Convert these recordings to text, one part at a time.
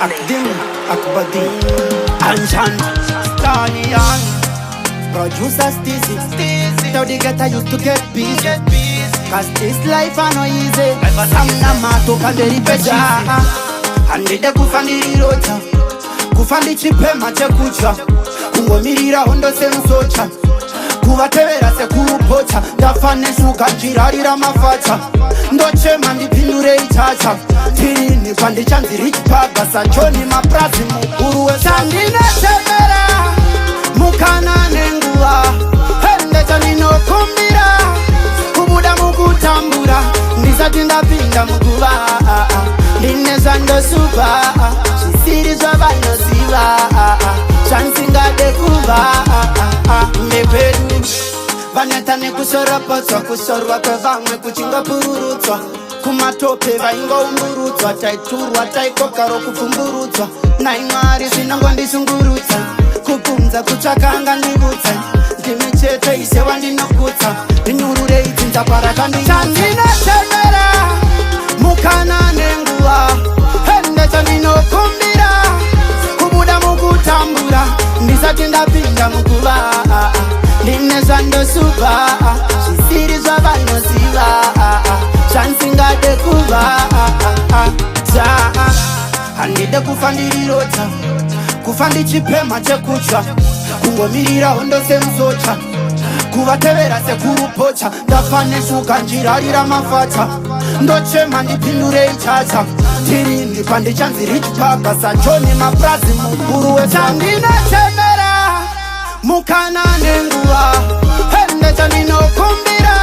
Akdim, Akbadi, Anshan, Stanian, producer Stizzy. Now the getter used to get busy, cause this life I know easy. Samna mato kanderi peja, andide kufandiri rota, kufandi chipema chekucha, kungomirira hondo semsocha, kuvatevera sekurupocha, ndafane suka njirarira mafata, ndochema ndipindure itacha, tirini pandichanziri chipaga sanchoni maprazi mukuru wesandine chemera, mukana nenguwa, hendecha ninokumbira, kubuda mukutambura, ndisati ndapinda mukuva, ndineza ndosuva, zvisirizva vanosiva, zvansingade kuva, mepedu vaneta nekusoropotswa, kusorwa kwevamwe kuchingopururutswa, kumatope vaingoumburudzwa, taiturwa taikokaro kupfumburudzwa, naimwari zvinongondisungurudza, kubvunza kutsvakanga ndivudza, ndimi chete ise wandinokutsa, ndinyurure idzinza parakandichandinotemera, mukana nenguva, hendecha ndinokumbira, kubuda mukutambura, ndisati ndapinda mukuva, ndine zvandosuva, zvisiri zvavanoziva, zvansingade kuva, handide kufa ndirirota, kufa ndichipema chekutsva, kungomirira hondo semsocha, kuvatevera sekurupocha, ndafanesuka njirarira mafata, ndochema ndipindure ichacha, tirini pandichanziri chipaga sanchoni maprazi mukuru wechandinochemera, mukana nenguva, hendecha ndinokumbira,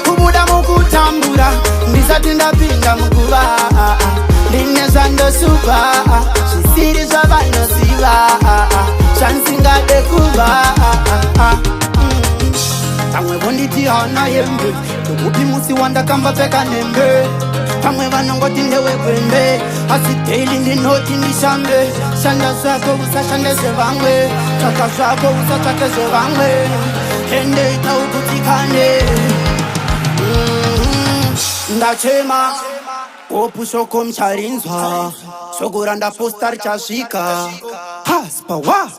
kubuda mukutambura, ndisati ndapinda mukuva, ndine zvandosuva, zvisiri zvavanoziva, zvansingade kuva, pamwe vonditi hauna hembe, tokupi musi wandakambapfeka nembe, pamwe vanongoti ndewegwembe, asi daily ndinoti ndishambe, shanda zvako usashande zvevamwe, tsvaka zvako usatsvake zvevamwe, ende ita ukutikane, ndachema kopu shoko mcharinzwa, shoko randaposta richasvika, haspa wa